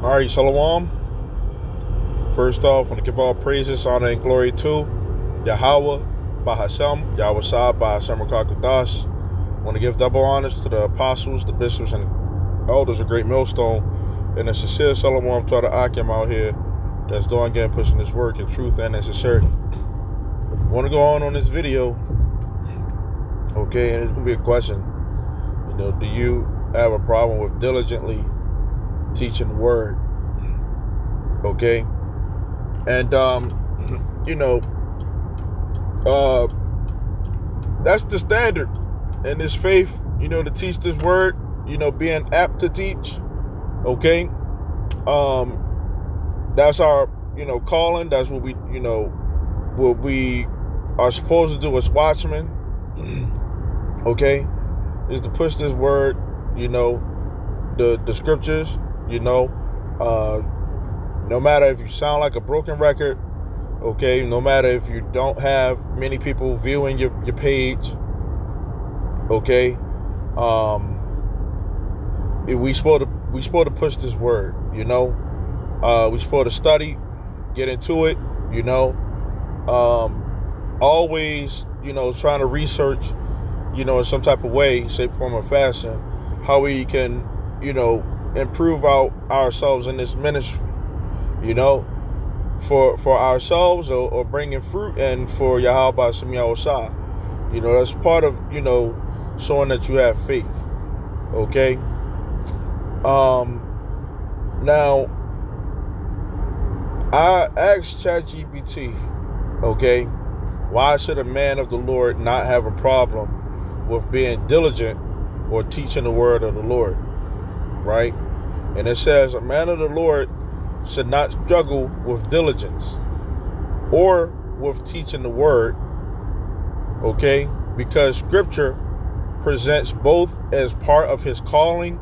All right, Shalom. First off, I want to give all praises, honor, and glory to Yahweh, Bahashem, Yahweh Shah, Bahashem Rakakudash. I want to give double honors to the apostles, the bishops, and elders of Great Millstone, and a sincere Shalom to the Akim out here that's doing again, pushing this work in truth and in sincerity. I want to go on this video, okay, and it's going to be a question. Do you have a problem with diligently teaching the word? Okay, and that's the standard in this faith, to teach this word, being apt to teach. Okay, that's our calling. That's what we are supposed to do as watchmen. Okay, is to push this word, the scriptures, no matter if you sound like a broken record, okay, no matter if you don't have many people viewing your page, okay, we supposed to push this word, we supposed to study, get into it, always, trying to research, in some type of way, shape, form, or fashion, how we can, improve ourselves in this ministry, for ourselves or bringing fruit, and for Yahweh Shem Yahweh Shah. That's part of, showing that you have faith. Okay. Now, I asked ChatGPT, okay, why should a man of the Lord not have a problem with being diligent or teaching the word of the Lord, right? And it says a man of the Lord should not struggle with diligence or with teaching the word, okay? Because scripture presents both as part of his calling,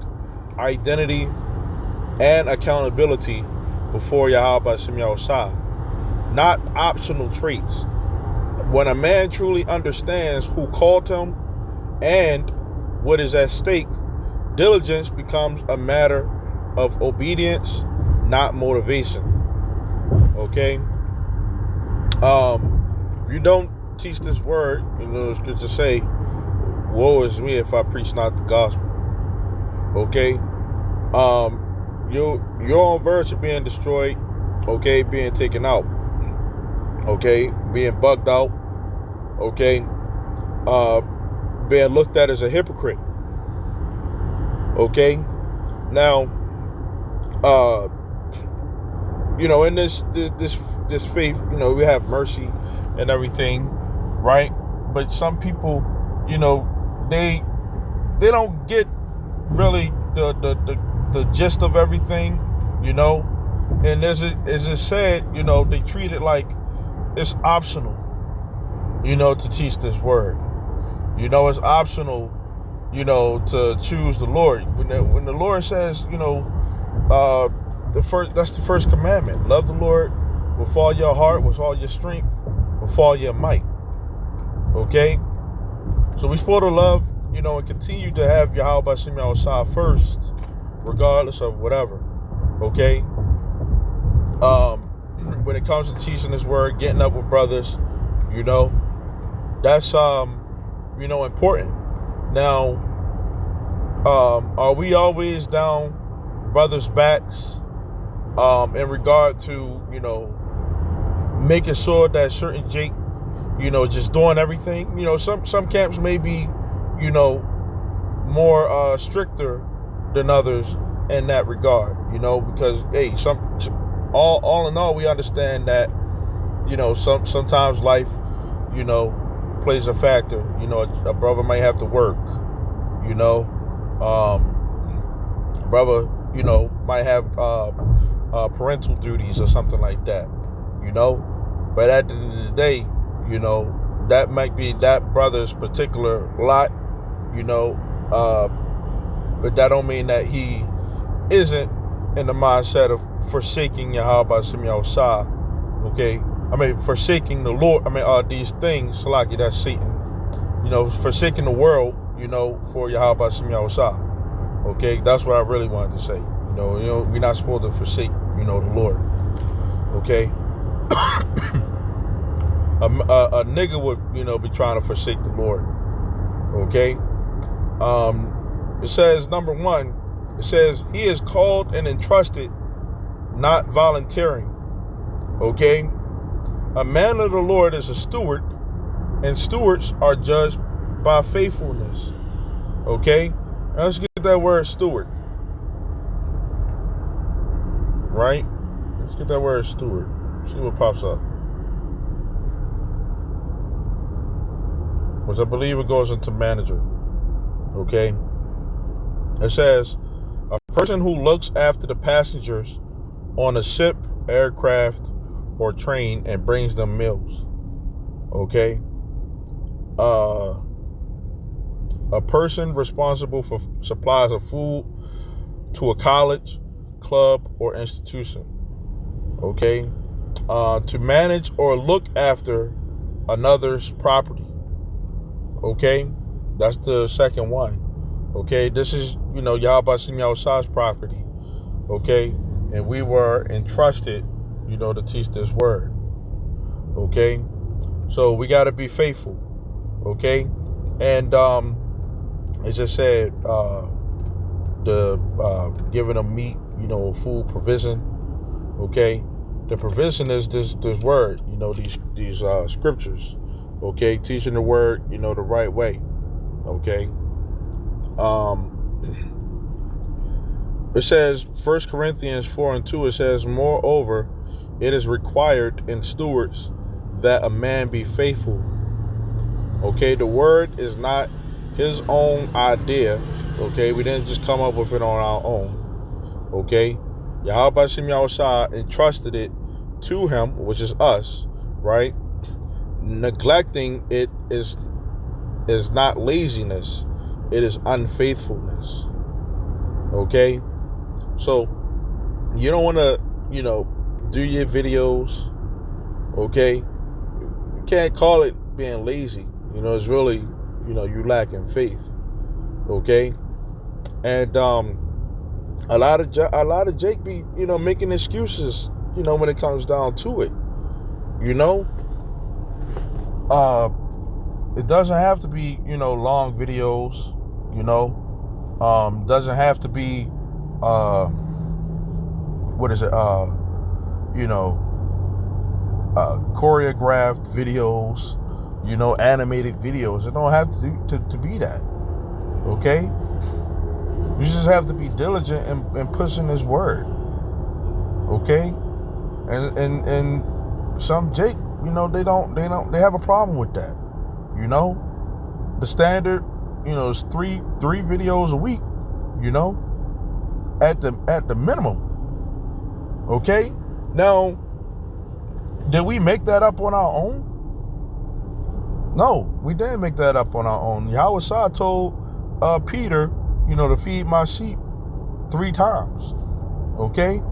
identity, and accountability before Yahweh Shem Yahweh Shah, not optional traits. When a man truly understands who called him and what is at stake, diligence becomes a matter of obedience, not motivation. Okay? If you don't teach this word, the scriptures say, woe is me if I preach not the gospel. Okay? You're on verge of being destroyed, okay, being taken out, okay, being bugged out, okay, being looked at as a hypocrite. Okay? Now, in this faith, we have mercy and everything, right? But some people, they don't get really the gist of everything, and as it said, they treat it like it's optional, to teach this word. It's optional, to choose the Lord. When the Lord says, that's the first commandment. Love the Lord with all your heart, with all your strength, with all your might. Okay? So we're supposed to love, and continue to have Yahweh Shem Yahweh Shah first, regardless of whatever. Okay? When it comes to teaching this word, getting up with brothers, that's important. Now, are we always down brothers' backs in regard to, making sure that certain Jake, just doing everything? Some camps may be, more stricter than others in that regard, because, hey, all in all, we understand that, sometimes life, plays a factor. A brother might have to work, brother, might have parental duties or something like that, but at the end of the day, that might be that brother's particular lot, but that don't mean that he isn't in the mindset of forsaking Yahweh Shem Yahweh Shah. Okay, forsaking the Lord. These things, Salaki, that's Satan. Forsaking the world, for Yahweh Shem Yahweh Shah. Okay, that's what I really wanted to say. we're not supposed to forsake, the Lord. Okay. A nigga would, be trying to forsake the Lord. Okay. It says, number 1, it says, he is called and entrusted, not volunteering. Okay. A man of the Lord is a steward, and stewards are judged by faithfulness. Okay. Now let's get that word steward. Right? Let's get that word steward. See what pops up. Which I believe it goes into manager. Okay. It says, a person who looks after the passengers on a ship, aircraft, or train and brings them meals. Okay. A person responsible for supplies of food to a college, club, or institution. Okay. To manage or look after another's property. Okay. That's the second one. Okay. This is, Yahweh Shem's property. Okay. And we were entrusted, to teach this word. Okay. So we got to be faithful. Okay. And, it just said, giving them meat, food provision. Okay. The provision is this word, these scriptures. Okay. Teaching the word, the right way. Okay. It says, 1 Corinthians 4:2, it says, moreover, it is required in stewards that a man be faithful. Okay. The word is not his own idea. Okay. We didn't just come up with it on our own. Okay. Yahweh Shem Yahushua entrusted it to him, which is us, right? Neglecting it is not laziness. It is unfaithfulness. Okay. So you don't want to, do your videos. Okay. You can't call it being lazy. It's really, you lacking faith. Okay. And a lot of Jake be, making excuses, when it comes down to it. It doesn't have to be, long videos, doesn't have to be choreographed videos, animated videos. It don't have to be that. Okay. You just have to be diligent in pushing this word. Okay. And some Jake, they have a problem with that. The standard, is three videos a week, at the minimum. Okay. Now, did we make that up on our own? No, we didn't make that up on our own. Yahweh Shah told Peter, to feed my sheep 3 times. Okay.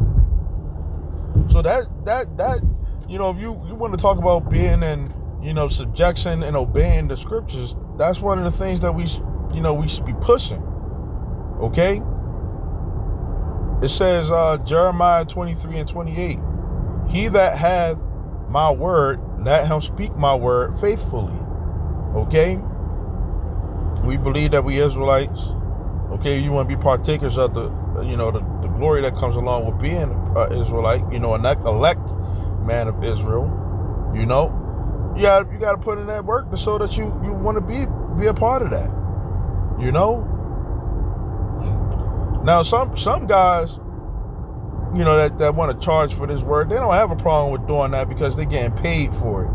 So that if you want to talk about being in, subjection and obeying the scriptures, that's one of the things that we should be pushing. Okay. It says, Jeremiah 23:28, he that hath my word, let him speak my word faithfully. Okay. We believe that we Israelites, okay, you want to be partakers of the glory that comes along with being an Israelite, an elect man of Israel. You got to put in that work so that you want to be a part of that. Now some guys, that want to charge for this word, they don't have a problem with doing that because they're getting paid for it.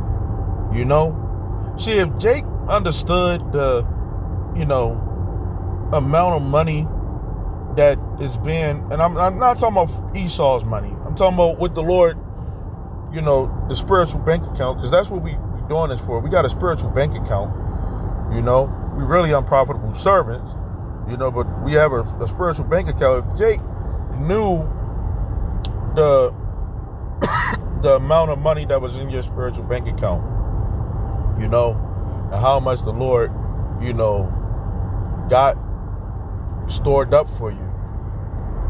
See, if Jake understood the amount of money that is being, and I'm not talking about Esau's money, I'm talking about with the Lord, the spiritual bank account, because that's what we doing this for. We got a spiritual bank account. We really unprofitable servants, but we have a spiritual bank account. If Jake knew the amount of money that was in your spiritual bank account, and how much the Lord, got stored up for you,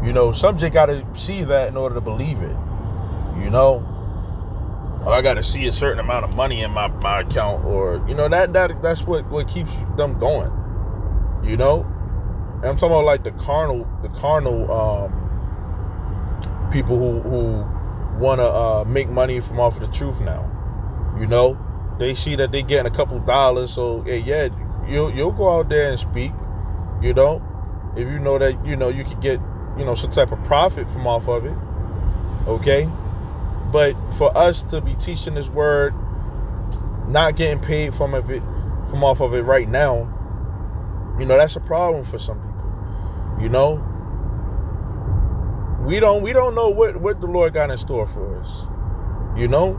You know, some just got to see that in order to believe it. You know, or I got to see a certain amount of money in my account, or, you know, that's what keeps them going. You know, and I'm talking about like the carnal people who want to make money from off of the truth now. You know, they see that they getting a couple dollars, so yeah, you'll go out there and speak. You know, if you know that, you know, you could get, you know, some type of profit from off of it. Okay, but for us to be teaching this word, not getting paid from off of it right now, you know, that's a problem for some people. You know, we don't know what the Lord got in store for us. You know,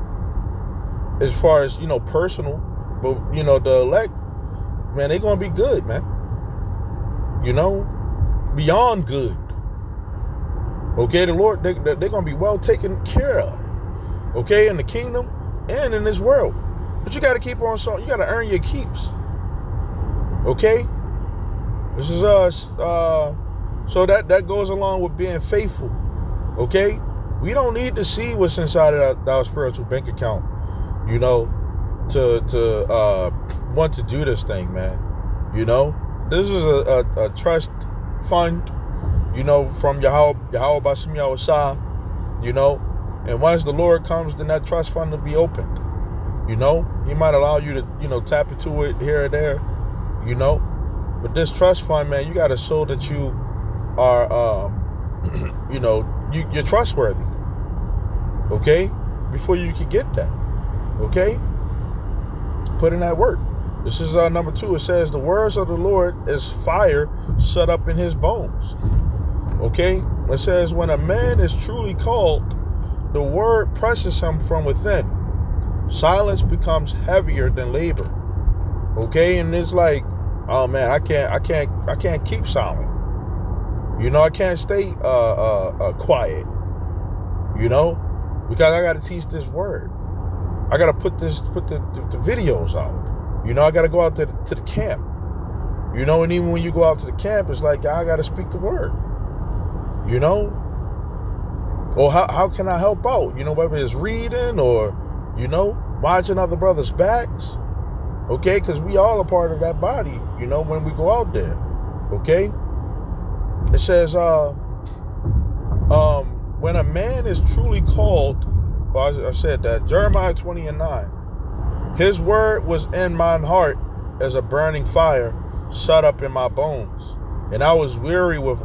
as far as, you know, personal, but, you know, the elect, man, they gonna be good, man. You know, beyond good. Okay, the Lord, they're gonna be well taken care of. Okay, in the kingdom and in this world. But you got to keep on song. You got to earn your keeps. Okay, this is so that goes along with being faithful. Okay, we don't need to see what's inside of our spiritual bank account, you know, to want to do this thing, man. You know, this is a trust fund, you know, from Yahweh Bashem Yahushua, you know, and once the Lord comes, then that trust fund will be opened. You know, He might allow you to, you know, tap into it here or there, you know, but this trust fund, man, you got to show that you are, you know, you're trustworthy. Okay, before you can get that. Okay, put in that work. This is number 2. It says the words of the Lord is fire shut up in his bones. Okay, it says when a man is truly called, the word presses him from within. Silence becomes heavier than labor. Okay, and it's like, oh man, I can't keep silent. You know, I can't stay quiet. You know, because I got to teach this word. I got to put the videos out. You know, I got to go out to the camp. You know, and even when you go out to the camp, it's like, I got to speak the word. You know, or how can I help out? You know, whether it's reading or, you know, watching other brothers' backs. Okay, because we all are part of that body, you know, when we go out there. Okay, it says when a man is truly called, well, I said that, Jeremiah 20:9, his word was in mine heart as a burning fire shut up in my bones, and I was weary with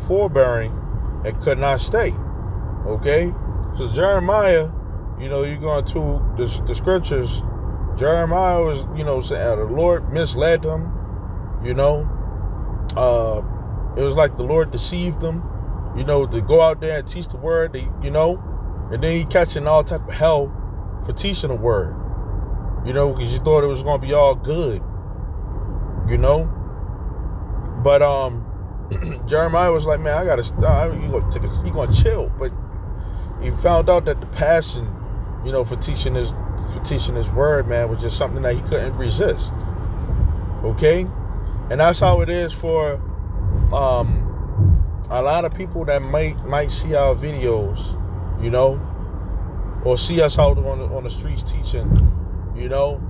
forbearing and could not stay. Okay, so Jeremiah, you know, you're going to the scriptures. Jeremiah was, you know, saying the Lord misled him. You know, it was like the Lord deceived him, you know, to go out there and teach the word. You know, and then he catching all type of hell for teaching the word. You know, because you thought it was going to be all good. You know, but Jeremiah was like, man, I gotta stop. You gonna chill, but he found out that the passion, you know, for teaching his word, man, was just something that he couldn't resist. Okay, and that's how it is for a lot of people that might see our videos, you know, or see us out on the streets teaching. You know,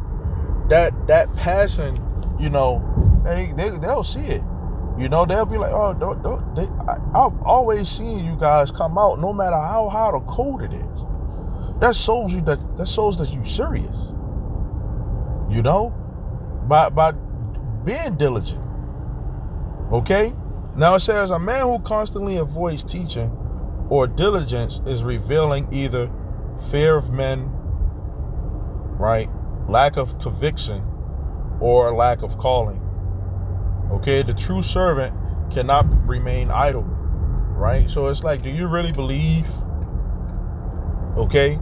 that passion, you know, they'll see it. You know, they'll be like, oh, I've always seen you guys come out, no matter how hard or cold it is. That shows that you're serious. You know, by being diligent. Okay. Now it says a man who constantly avoids teaching or diligence is revealing either fear of men, right, lack of conviction, or lack of calling. Okay, the true servant cannot remain idle, right? So it's like, do you really believe? Okay,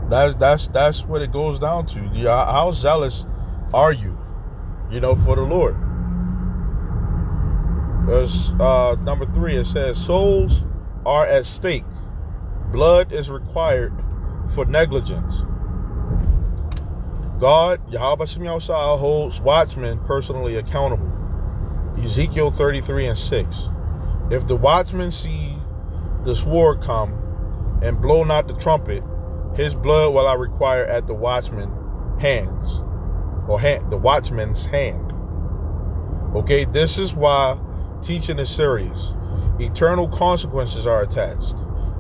that's what it goes down to. How zealous are you, you know, for the Lord? There's number 3. It says souls are at stake. Blood is required for negligence. God, Yahweh Bashem Yahushua, holds watchmen personally accountable. Ezekiel 33:6. If the watchman see the sword come and blow not the trumpet, his blood will I require at the watchman's hands, or the watchman's hand. Okay, this is why teaching is serious. Eternal consequences are attached.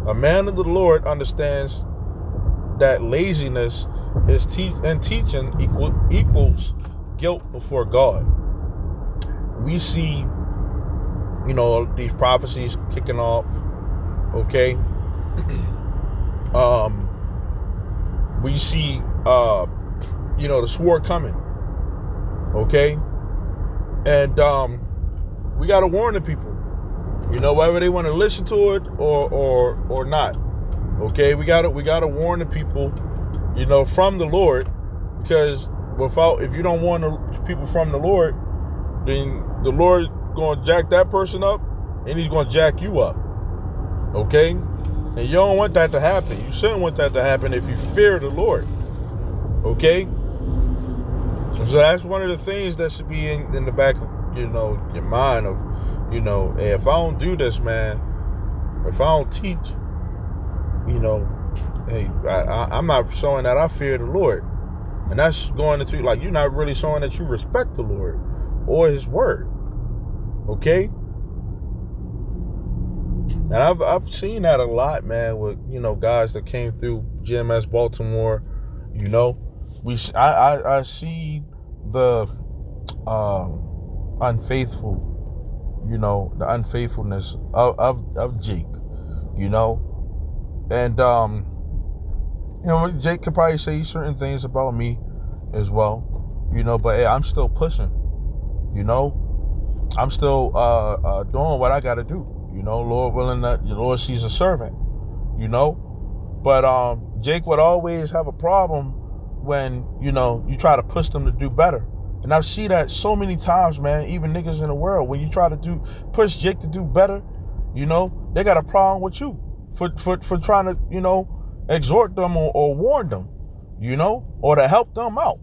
A man of the Lord understands that laziness is teaching equals guilt before God. We see, these prophecies kicking off. Okay. We see, the sword coming. Okay. And we got to warn the people, whether they want to listen to it or not. Okay. We got to warn the people, from the Lord, because if you don't warn the people from the Lord, then the Lord going to jack that person up, and he's going to jack you up. Okay? And you don't want that to happen. You shouldn't want that to happen if you fear the Lord. Okay? So that's one of the things that should be in the back of, your mind of, hey, if I don't do this, man, if I don't teach, hey, I'm not showing that I fear the Lord. And that's going into, you're not really showing that you respect the Lord or his word. Okay? And I've seen that a lot, man, with, guys that came through GMS Baltimore. I see the the unfaithfulness of Jake, and Jake could probably say certain things about me as well, but hey, I'm still pushing, I'm still doing what I got to do. Lord willing, that your Lord sees a servant, But Jake would always have a problem when, you try to push them to do better. And I see that so many times, man, even niggas in the world, when you try to push Jake to do better, they got a problem with you for trying to, exhort them or warn them, or to help them out,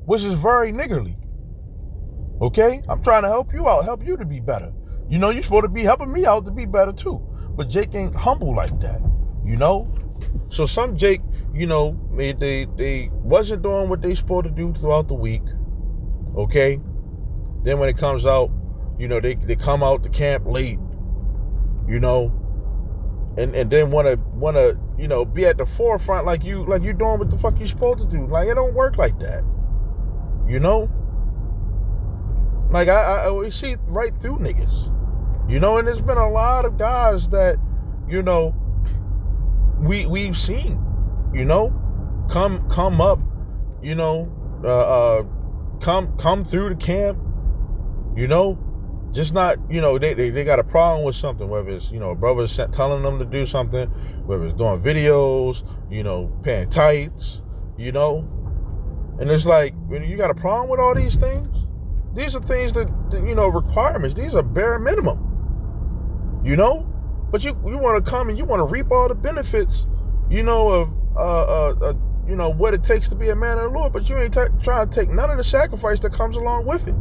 which is very niggerly. Okay? I'm trying to help you out, help you to be better. You're supposed to be helping me out to be better too. But Jake ain't humble like that, So some Jake, they wasn't doing what they supposed to do throughout the week. Okay? Then when it comes out, they come out to camp late, and then wanna, be at the forefront like you doing what the fuck you supposed to do. It don't work like that. I always see right through niggas. And there's been a lot of guys that, we've seen, come up, come through the camp, just not, they got a problem with something, whether it's, brothers telling them to do something, whether it's doing videos, paying tights, and it's when you got a problem with all these things, these are things that requirements, these are bare minimum, but you want to come and you want to reap all the benefits, of what it takes to be a man of the Lord, but you ain't trying to take none of the sacrifice that comes along with it.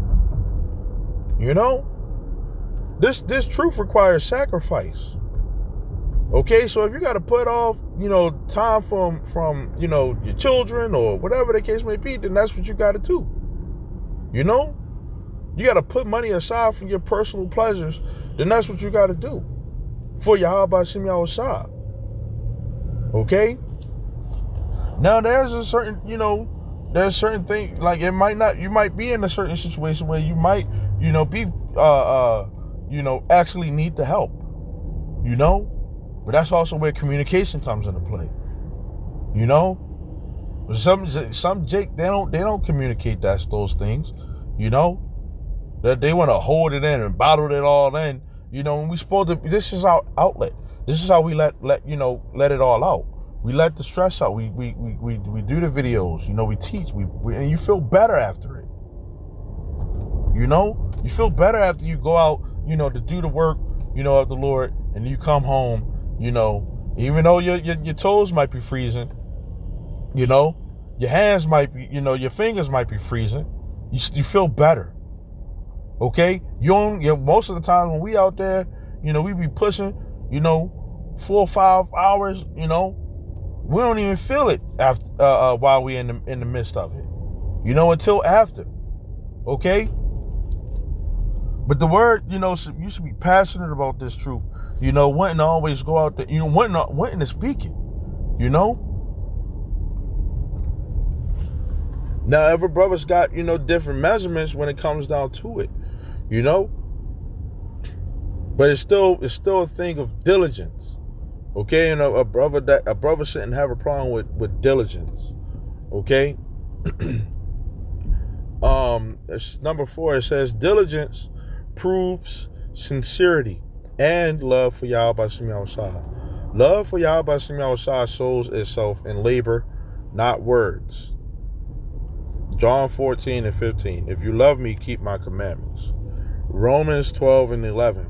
This truth requires sacrifice. Okay, so if you got to put off, time from your children or whatever the case may be, then that's what you got to do. You got to put money aside from your personal pleasures, then that's what you got to do for Yahweh Shem Yahushua. Okay? Now there's a certain, there's certain things, you might be in a certain situation where you might, be, actually need the help, but that's also where communication comes into play, some Jake, they don't communicate those things, that they want to hold it in and bottle it all in, and we supposed to, this is our outlet. This is how we let it all out. We let the stress out. We do the videos, we teach, and you feel better after it. You feel better after you go out, to do the work, of the Lord, and you come home, even though your toes might be freezing, your hands might be, your fingers might be freezing, you feel better. Okay? Most of the time when we out there, we be pushing, 4 or 5 hours, we don't even feel it after while we in the midst of it. Until after. Okay? But the word, you should be passionate about this truth. Wanting to always go out there, wanting to speak it. Now, every brother's got, different measurements when it comes down to it. But it's still a thing of diligence. Okay? And a brother shouldn't have a problem with diligence. Okay? Number 4, it says diligence proves sincerity and love for Yahweh Shem Yahushua. Love for Yahweh Shem Yahushua shows itself in labor, not words. John 14:15. If you love me, keep my commandments. Romans 12:11.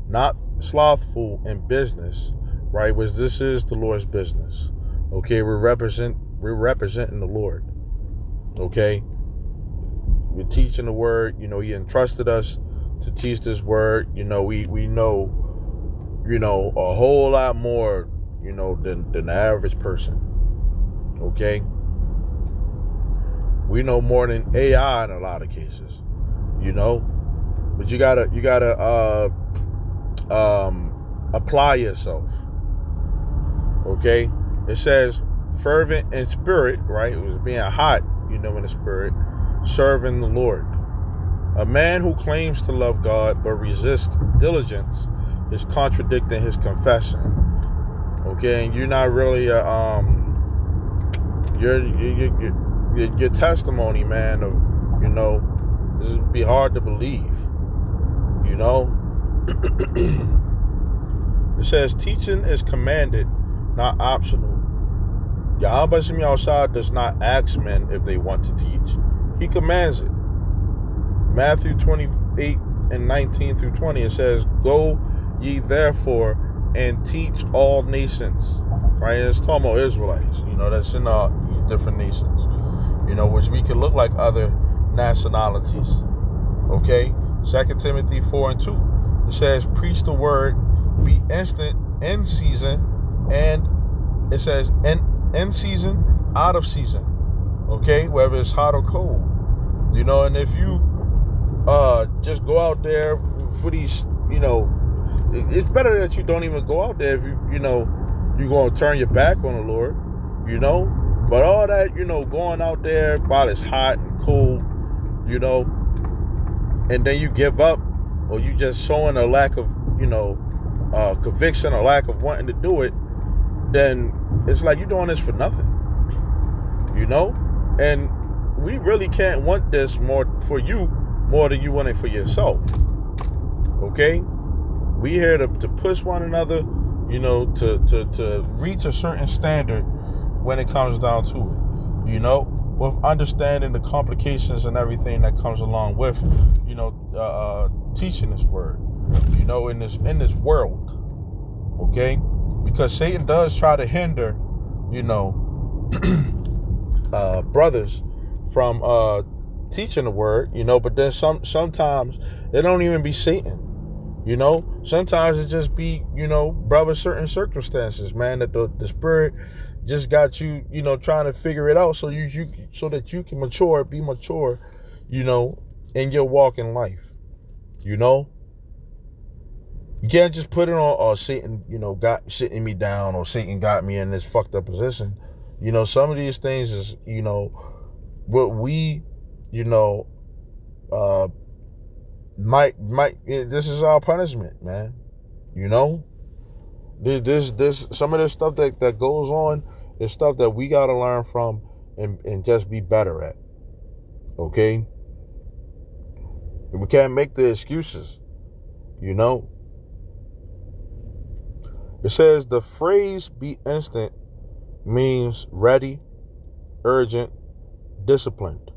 Not slothful in business, right? Which this is the Lord's business. Okay, we're representing the Lord. Okay? We're teaching the word. He entrusted us to teach this word. We know, a whole lot more, than the average person. Okay? We know more than AI in a lot of cases. But you gotta apply yourself. Okay? It says fervent in spirit, right? It was being hot, in the spirit, serving the Lord. A man who claims to love God but resists diligence is contradicting his confession. Okay, and you're not really your testimony, man, of this would be hard to believe. It says teaching is commanded, not optional. Yahweh Shem Yahushua does not ask men if they want to teach. He commands it. Matthew 28:19-20, it says, "Go ye therefore and teach all nations." Right? It's talking about Israelites. That's in all different nations. Which we can look like other nationalities. Okay? 2 Timothy 4:2. It says, "Preach the word, be instant in season," and it says, in season, out of season. Okay? Whether it's hot or cold. And if you just go out there for these, it's better that you don't even go out there if you're going to turn your back on the Lord, But all that, going out there while it's hot and cold, and then you give up, or you just showing a lack of, conviction, or lack of wanting to do it, then it's like you're doing this for nothing, And we really can't want this more for you more than you want it for yourself. Okay? We here to push one another, to reach a certain standard when it comes down to it, with understanding the complications and everything that comes along with, teaching this word, in this world. Okay? Because Satan does try to hinder, brothers from teaching the word, but then sometimes it don't even be Satan, sometimes it just be, brother, certain circumstances, man, that the spirit just got you, trying to figure it out so so that you can be mature, in your walk in life, You can't just put it on, or Satan, got sitting me down, or Satan got me in this fucked up position. Some of these things is, what we, this is our punishment, man. This some of this stuff that goes on is stuff that we got to learn from and just be better at. Okay? We can't make the excuses, It says the phrase "be instant" means ready, urgent, disciplined,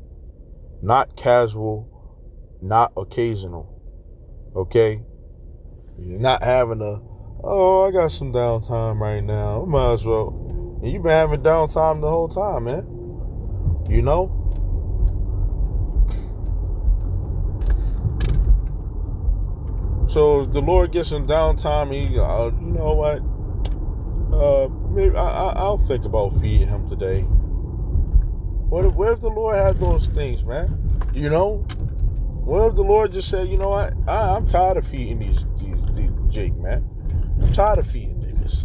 not casual, not occasional. Okay? You're not having I got some downtime right now. I might as well. And you've been having downtime the whole time, man. So if the Lord gets some downtime, he, you know what? Maybe I'll think about feeding him today. What if the Lord had those things, man? You know? What if the Lord just said, you know what? I'm tired of feeding these Jake, man. I'm tired of feeding niggas.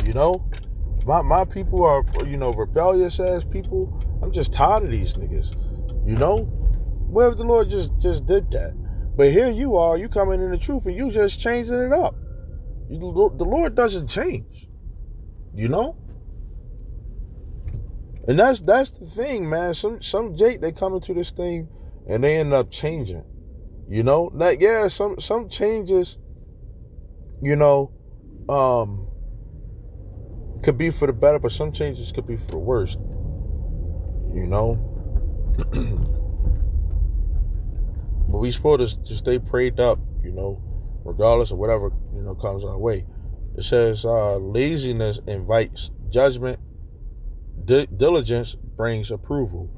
You know? My people are, rebellious ass people. I'm just tired of these niggas. You know? What if the Lord just did that? But here you are, you coming in the truth and you just changing it up. The Lord doesn't change. You know? And that's the thing, man. Some Jake, they come into this thing and they end up changing. You know? Like, yeah, some changes, could be for the better, but some changes could be for the worst. You know? But we supposed to stay prayed up, regardless of whatever, comes our way. It says, laziness invites judgment. Diligence brings approval.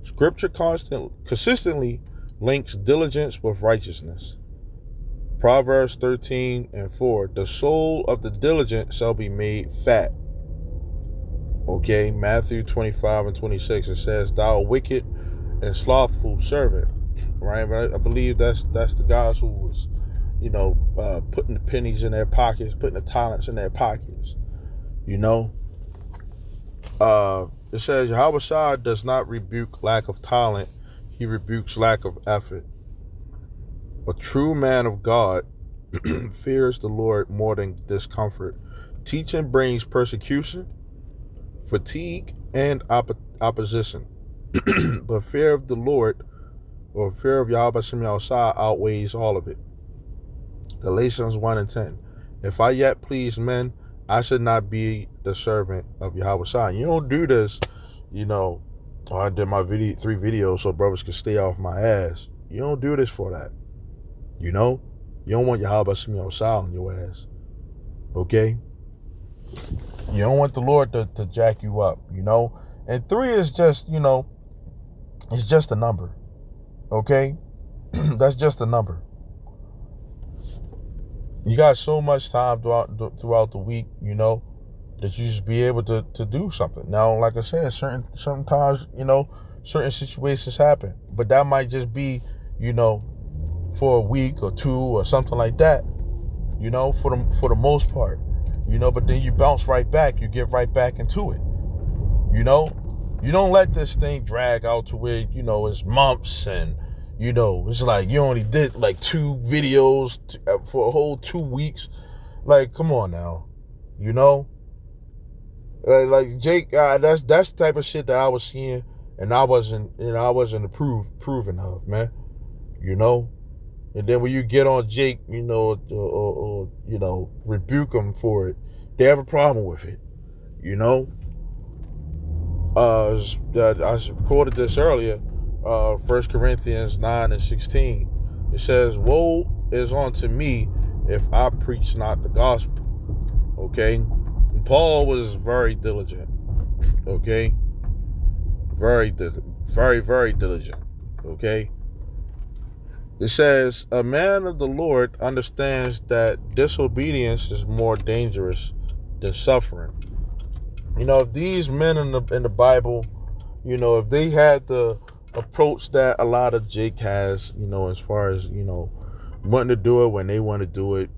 Scripture consistently links diligence with righteousness. Proverbs 13:4. The soul of the diligent shall be made fat. Okay, Matthew 25:26. It says, thou wicked and slothful servant. Right? I believe that's the guys who was, putting the pennies in their pockets, putting the talents in their pockets. It says Yahweh does not rebuke lack of talent, he rebukes lack of effort. A true man of God fears the Lord more than discomfort. Teaching brings persecution, fatigue, and opposition. But fear of the Lord, or fear of Yahweh outweighs all of it. Galatians 1:10. If I yet please men, I should not be the servant of Yahweh. You don't do this, I did my 3 videos so brothers can stay off my ass. You don't do this for that. You don't want Yahweh on your ass. Okay? You don't want the Lord to jack you up, And 3 is just, it's just a number. Okay? That's just a number. You got so much time throughout the week, that you just be able to do something. Now, like I said, sometimes, certain situations happen. But that might just be, for a week or 2 or something like that, for the most part. But then you bounce right back. You get right back into it. You don't let this thing drag out to where, it's months and, it's like you only did like 2 videos for a whole 2 weeks. Like, come on now. Like Jake, that's the type of shit that I was seeing and I wasn't approving of, man. And then when you get on Jake, or rebuke them for it, they have a problem with it. I quoted this earlier, 1 Corinthians 9:16. It says, woe is unto me if I preach not the gospel. Okay? And Paul was very diligent. Okay? Very, very diligent. Okay? It says, a man of the Lord understands that disobedience is more dangerous than suffering. If these men in the Bible, if they had the approach that a lot of Jake has, as far as, wanting to do it when they want to do it,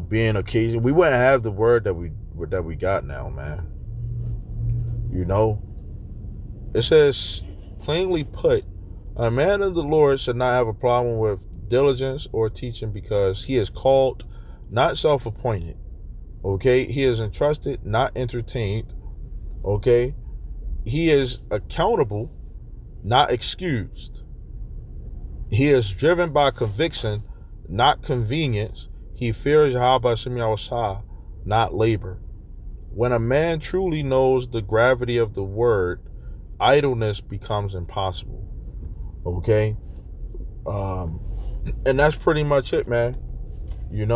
being occasional, we wouldn't have the word that we got now, man. It says, plainly put, a man of the Lord should not have a problem with diligence or teaching because he is called, not self-appointed. Okay? He is entrusted, not entertained. Okay? He is accountable, not excused. He is driven by conviction, not convenience. He fears Yahweh, not labor. When a man truly knows the gravity of the word, idleness becomes impossible. Okay? And that's pretty much it, man. You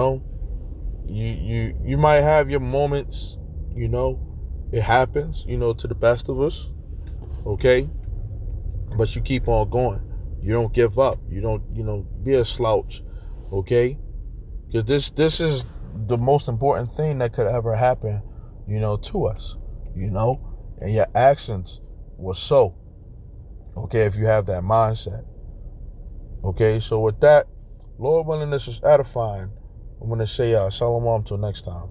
might have your moments, it happens, to the best of us. Okay? But you keep on going. You don't give up. You don't, be a slouch. Okay? Because this is the most important thing that could ever happen, to us, and your actions will show, okay, if you have that mindset. Okay, so with that, Lord willing, this is edifying. I'm going to say shalom till next time.